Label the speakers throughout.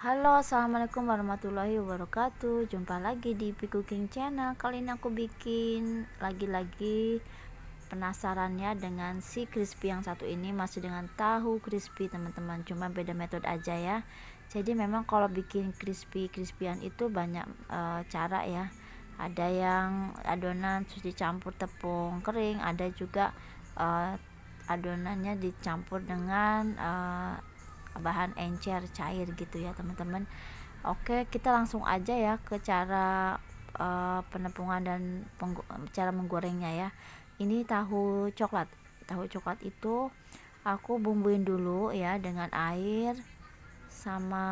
Speaker 1: Halo, assalamualaikum warahmatullahi wabarakatuh. Jumpa lagi di Pi Cooking Channel. Kali ini aku bikin lagi-lagi penasarannya dengan si crispy yang satu ini, masih dengan tahu crispy teman-teman, cuma beda metode aja ya. Jadi memang kalau bikin crispy-crispyan itu banyak cara ya. Ada yang adonan terus dicampur tepung kering, ada juga adonannya dicampur dengan bahan encer cair gitu ya teman-teman. Oke, kita langsung aja ya ke cara penepungan dan cara menggorengnya ya. Ini tahu coklat itu aku bumbuin dulu ya dengan air sama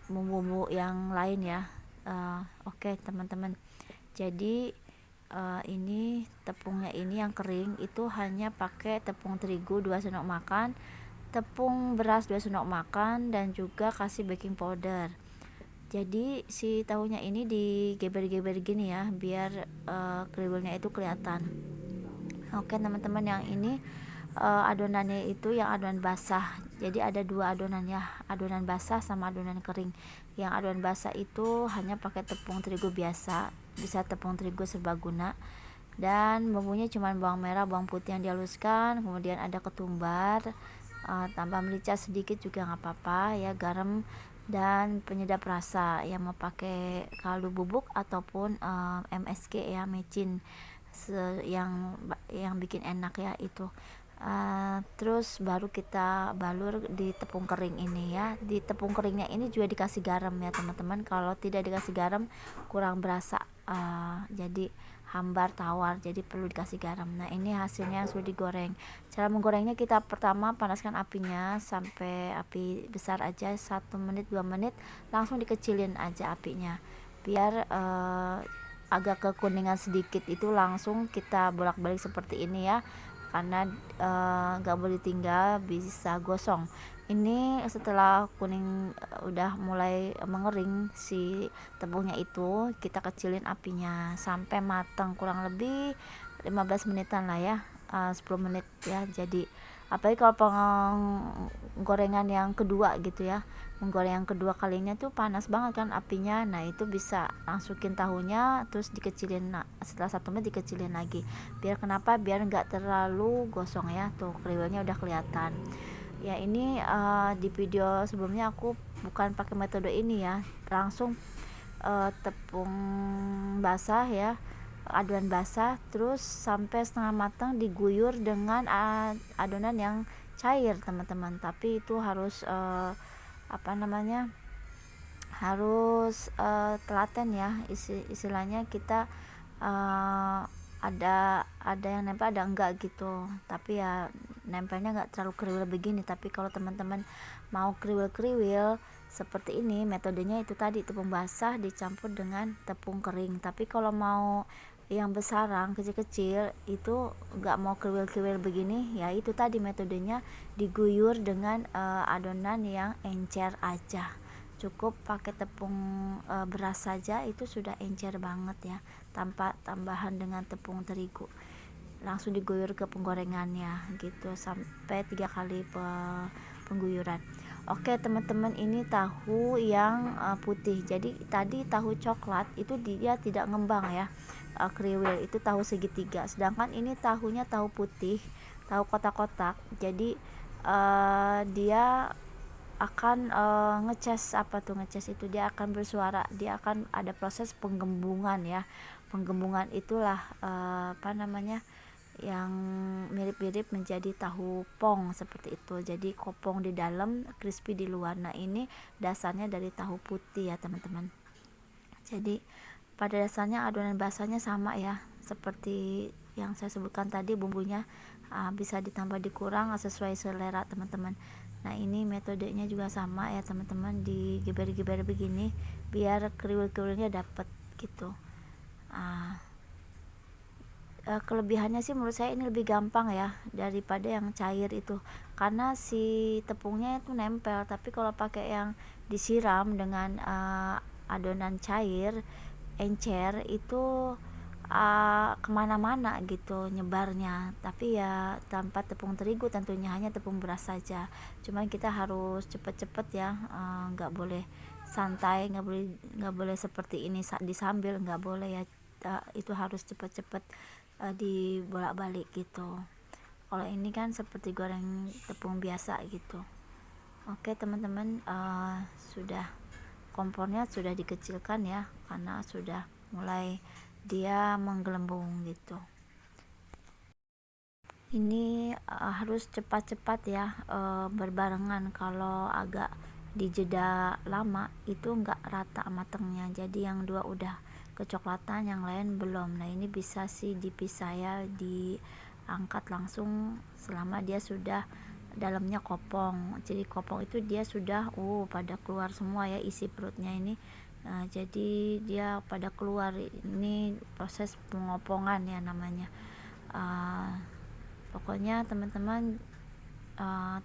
Speaker 1: bumbu-bumbu yang lain ya. Oke teman-teman, jadi ini tepungnya ini yang kering itu hanya pakai tepung terigu 2 sendok makan, tepung beras 2 sendok makan, dan juga kasih baking powder. Jadi si tahunya ini digeber-geber gini ya biar kriwilnya itu kelihatan. Oke teman-teman, yang ini adonannya itu yang adonan basah. Jadi ada dua adonan ya, adonan basah sama adonan kering. Yang adonan basah itu hanya pakai tepung terigu biasa, bisa tepung terigu serbaguna, dan bumbunya cuma bawang merah, bawang putih yang dihaluskan, kemudian ada ketumbar, tambah merica sedikit juga nggak apa-apa ya, garam, dan penyedap rasa yang mau pakai kaldu bubuk ataupun MSG ya, mecin, yang bikin enak ya itu. Terus baru kita balur di tepung kering ini ya. Di tepung keringnya ini juga dikasih garam ya teman-teman. Kalau tidak dikasih garam kurang berasa, jadi hambar tawar, jadi perlu dikasih garam. Nah ini hasilnya yang sudah digoreng. Cara menggorengnya, kita pertama panaskan apinya sampai api besar aja, 1 menit 2 menit, langsung dikecilin aja apinya biar agak kekuningan sedikit, itu langsung kita bolak-balik seperti ini ya, karena nggak boleh tinggal, bisa gosong. Ini setelah kuning udah mulai mengering si tepungnya itu, kita kecilin apinya sampai matang, kurang lebih 15 menitan lah ya, 10 menit ya. Jadi apalagi kalau penggorengan yang kedua gitu ya, menggoreng yang kedua kalinya tuh panas banget kan apinya. Nah itu bisa masukin tahunya terus dikecilin, setelah 1 menit dikecilin lagi, biar nggak terlalu gosong ya. Tuh kriwilnya udah kelihatan ya. Ini di video sebelumnya aku bukan pakai metode ini ya, langsung tepung basah ya, adonan basah, terus sampai setengah matang diguyur dengan adonan yang cair teman-teman. Tapi itu harus harus telaten ya, istilahnya kita ada yang nempel ada enggak gitu. Tapi ya nempelnya enggak terlalu kriwil begini. Tapi kalau teman-teman mau kriwil-kriwil seperti ini, metodenya itu tadi, tepung basah dicampur dengan tepung kering. Tapi kalau mau yang besarang kecil-kecil itu enggak mau kriwil-kriwil begini ya, itu tadi metodenya, diguyur dengan adonan yang encer aja. Cukup pakai tepung beras saja itu sudah encer banget ya, tanpa tambahan dengan tepung terigu. Langsung diguyur ke penggorengannya gitu sampai 3 kali pengguyuran. Oke teman-teman, ini tahu yang putih. Jadi tadi tahu coklat itu dia tidak ngembang ya, kriwil, itu tahu segitiga. Sedangkan ini tahunya tahu putih, tahu kotak-kotak. Jadi dia akan ngecas itu, dia akan bersuara, dia akan ada proses penggembungan ya. Penggembungan itulah yang mirip-mirip menjadi tahu pong seperti itu. Jadi kopong di dalam, crispy di luar. Nah ini dasarnya dari tahu putih ya teman-teman. Jadi pada dasarnya adonan basahnya sama ya, seperti yang saya sebutkan tadi, bumbunya bisa ditambah dikurang sesuai selera teman-teman. Nah ini metodenya juga sama ya teman-teman, digeber-geber begini biar kriwil-kriwilnya dapet gitu. Kelebihannya sih menurut saya ini lebih gampang ya daripada yang cair itu, karena si tepungnya itu nempel. Tapi kalau pakai yang disiram dengan adonan cair encer itu kemana-mana gitu nyebarnya. Tapi ya tanpa tepung terigu tentunya, hanya tepung beras saja. Cuman kita harus cepet-cepet ya, nggak boleh santai, nggak boleh seperti ini disambil, nggak boleh ya. Itu harus cepet-cepet dibolak-balik gitu. Kalau ini kan seperti goreng tepung biasa gitu. Oke teman-teman, sudah kompornya sudah dikecilkan ya, karena sudah mulai dia menggelembung gitu. Ini harus cepat-cepat ya, berbarengan. Kalau agak dijeda lama itu enggak rata matangnya, jadi yang dua udah kecoklatan, yang lain belum. Nah ini bisa sih dipisah ya, diangkat langsung selama dia sudah dalamnya kopong. Jadi kopong itu dia sudah pada keluar semua ya isi perutnya ini. Nah, jadi dia pada keluar, ini proses pengopongan ya namanya. Pokoknya teman-teman,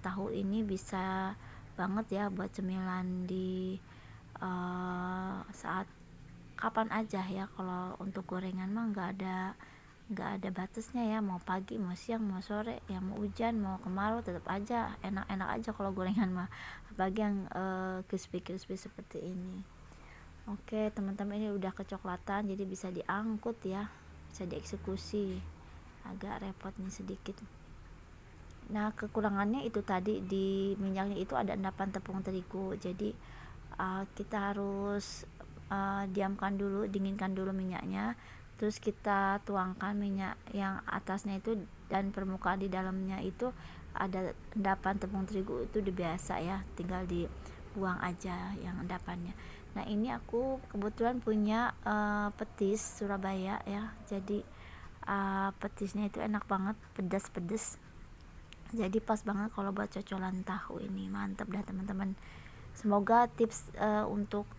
Speaker 1: tahu ini bisa banget ya buat cemilan di saat kapan aja ya. Kalau untuk gorengan mah nggak ada batasnya ya, mau pagi, mau siang, mau sore ya, mau hujan, mau kemarau, tetap aja enak-enak aja kalau gorengan mah, apalagi yang crispy seperti ini. Oke teman-teman, ini udah kecoklatan, jadi bisa diangkut ya, bisa dieksekusi. Agak repot nih sedikit. Nah kekurangannya itu tadi, di minyaknya itu ada endapan tepung terigu, jadi kita harus diamkan dulu, dinginkan dulu minyaknya, terus kita tuangkan minyak yang atasnya itu, dan permukaan di dalamnya itu ada endapan tepung terigu. Itu udah biasa ya, tinggal dibuang aja yang endapannya. Nah ini aku kebetulan punya petis Surabaya ya, jadi petisnya itu enak banget, pedas-pedas, jadi pas banget kalau buat cocolan tahu. Ini mantap dah teman-teman. Semoga tips untuk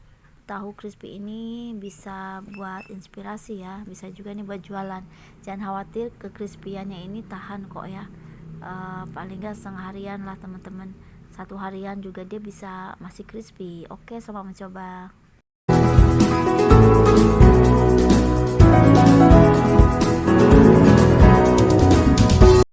Speaker 1: tahu crispy ini bisa buat inspirasi ya, bisa juga nih buat jualan. Jangan khawatir, kekrispiannya ini tahan kok ya, paling gak setengah harian lah teman-teman, 1 harian juga dia bisa masih crispy. Oke, selamat mencoba.